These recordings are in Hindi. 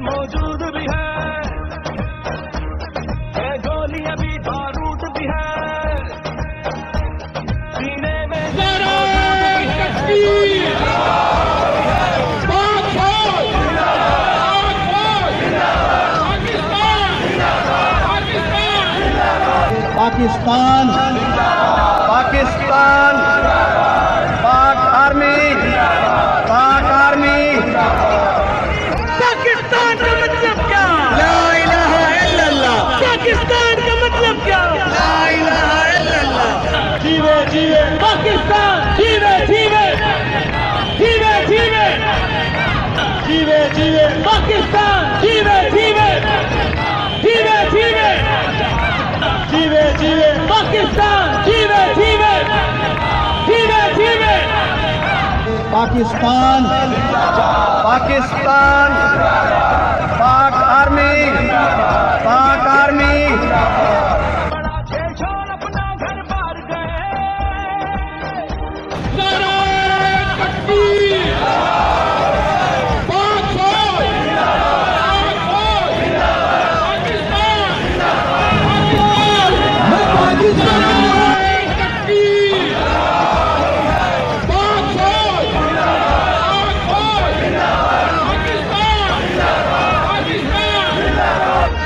मौजूद भी है, गोलियां भी बारूद भी है, सीने में पाकिस्तान पाकिस्तान पाक आर्मी पाकिस्तान का मतलब क्या? ला इलाहा इल्लल्लाह। पाकिस्तान का मतलब क्या? ला इलाहा इल्लल्लाह। जीवे जीवे पाकिस्तान, जीवे जीवे जीवे जीवे जीवे जीवे पाकिस्तान, जीवे जीवे जीवे जीवे जीवे जीवे पाकिस्तान, जीवे जीवे जीवे जीवे पाकिस्तान पाकिस्तान पाक आर्मी बड़ा छेड़छाड़ अपना घर बार गए,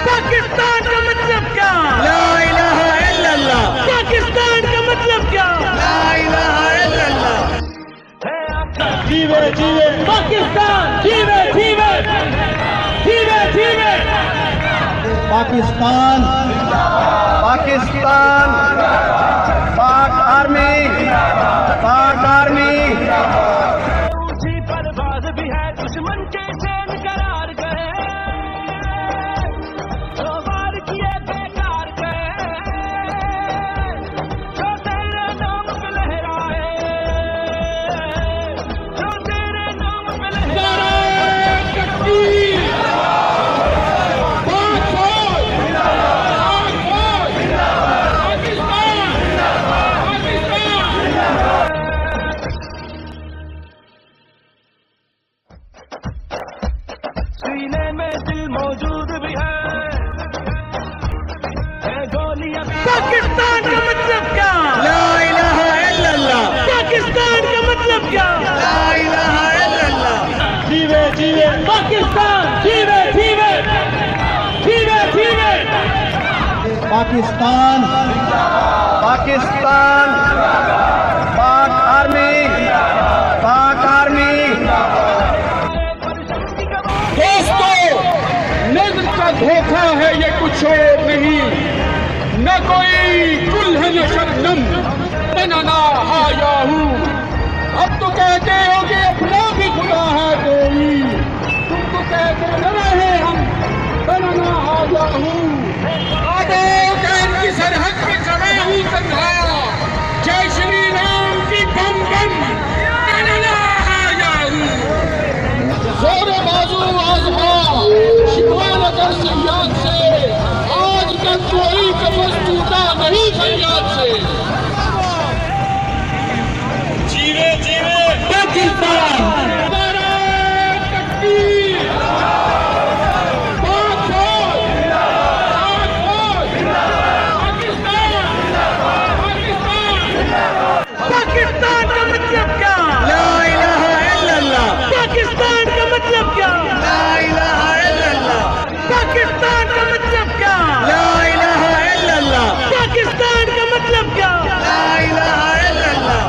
पाकिस्तान का मतलब क्या? ला इलाहा इल्लल्लाह। पाकिस्तान का मतलब क्या? ला इलाहा इल्लल्लाह। जीवे जीवे पाकिस्तान, जीवे जीवे जीवे जीवे पाकिस्तान पाक आर्मी ऊंची परवाज भी है, दुश्मन के सैन करार गए, जो वार किए बेकार गए, जो तेरे नाम पे लहराए, जो तेरे नाम पे लहराए। सीने में दिल मौजूद भी है, गोलियां भी। पाकिस्तान का मतलब क्या? ला इलाहा इल्लल्लाह। पाकिस्तान का मतलब क्या? ला इलाहा इल्लल्लाह। जीवे जीवे पाकिस्तान, जीवे जीवे जीवे जीवे पाकिस्तान पाक आर्मी दोस्तों, नजर का धोखा है ये, कुछ और नहीं। न कोई गुल है न शबनम, बनाना आया हूँ। अब तो कहते हो कि अपना भी खुदा है कोई, तुमको कहते न रहे हम, बनाना आया हूँ। आदो कैन की सरहद पे खड़े हूँ तन्हा, जय श्री राम की बम बम, बनाना आया हूँ। जोरे बाजू आजमा शिकवा नगर से याद से, आज तक कोई कमर टूटा नहीं फरियाद से। जीवे जीवे पाकिस्तान, पाकिस्तान का मतलब क्या? ला इलाहा इल्लल्लाह। पाकिस्तान का मतलब क्या? ला इलाहा इल्लल्लाह। पाकिस्तान का मतलब क्या? ला इलाहा इल्लल्लाह। पाकिस्तान का मतलब क्या? ला इलाहा इल्लल्लाह।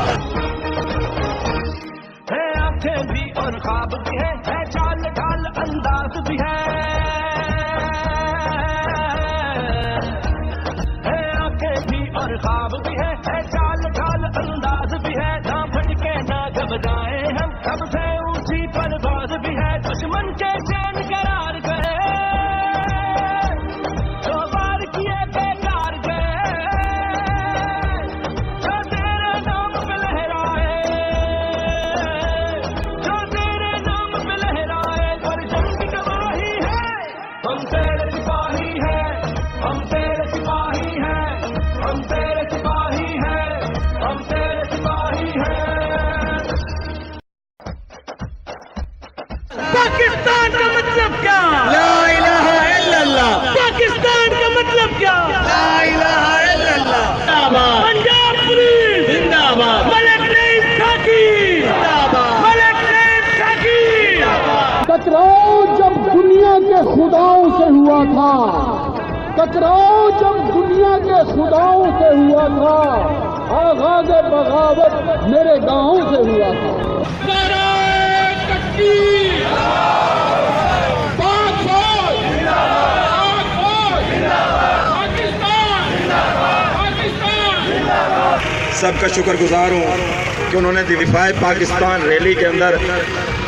है आंखें भी और ख्वाब भी है चाल ढाल अंदाज भी है आंखें भी और ख्वाब भी है चाल ढाल अंदाज भी है, ना भटके ना घबराए हम, सबसे ऊंची परवाज भी है, दुश्मन के चैन करार गए, जो वार किए बेकार गए, जो तेरे नाम पे लहराए, जो तेरे नाम पे लहराए, पर जंग की गवाही है। पाकिस्तान का मतलब क्या? ला इलाहा इल्लल्लाह। पाकिस्तान का मतलब क्या? ला इलाहा इल्लल्लाह। जिंदाबाद पंजाब पुलिस जिंदाबाद मलिक नईम साकी जिंदाबाद मलिक नईम साकी। टकराव जब दुनिया के खुदाओं से हुआ था, टकराव जब दुनिया के खुदाओं से हुआ था, आगाज बगावत मेरे गांव से हुआ था। नारे तकबीर, पाक फौज, पाक फौज, पाकिस्तान, पाकिस्तान। सबका शुक्रगुजार हूँ कि उन्होंने दिफाए पाकिस्तान रैली के अंदर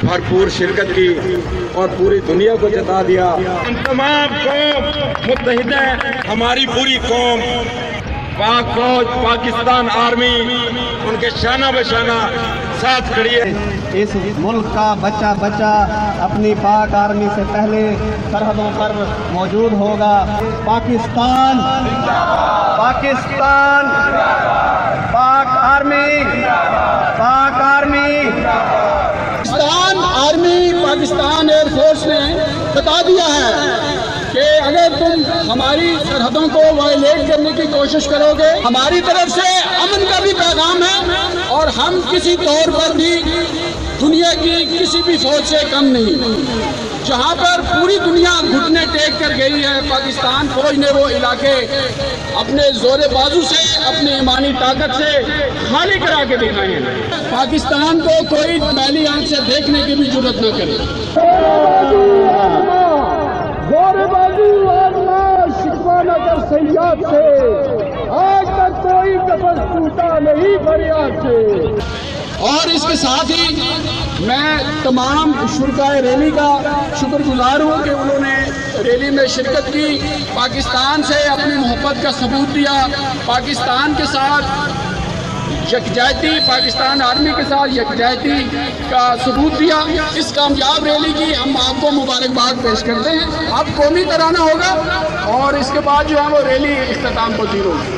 भरपूर शिरकत की और पूरी दुनिया को जता दिया। हम तमाम कौम मुत्तहिद है, हमारी पूरी कौम पाक फौज पाकिस्तान आर्मी उनके शाना बशाना साथ खड़ी है। इस मुल्क का बच्चा बच्चा अपनी पाक आर्मी से पहले सरहदों पर मौजूद होगा। पाकिस्तान पाकिस्तान पाक आर्मी पाक army. Pakistan army, Pakistan air force ने बता दिया है कि अगर तुम हमारी सरहदों को वायलेट करने की कोशिश करोगे, हमारी तरफ से अमन का भी पैगाम है और हम किसी तौर पर भी दुनिया की किसी भी फौज से कम नहीं। जहां पर पूरी दुनिया घुटने टेक कर गई है, पाकिस्तान फौज ने वो इलाके अपने जोरे बाजू से, अपनी ईमानी ताकत से खाली करा के दिखाए हैं। पाकिस्तान को कोई पहली आंख से देखने की भी जरूरत न करे। जोरेबाजी शिकवा न कर सैयाद से, आज तक कोई कफस टूटा नहीं फरियाद से। और इसके साथ ही मैं तमाम शुरकाए रैली का शुक्रगुजार हूँ कि उन्होंने रैली में शिरकत की, पाकिस्तान से अपनी मोहब्बत का सबूत दिया, पाकिस्तान के साथ यकजाहती, पाकिस्तान आर्मी के साथ यकजाहती का सबूत दिया। इस कामयाब रैली की हम आपको मुबारकबाद पेश करते हैं। अब कौमी तराना होगा और इसके बाद जो है वो रैली इख्तिताम पजीर होगी।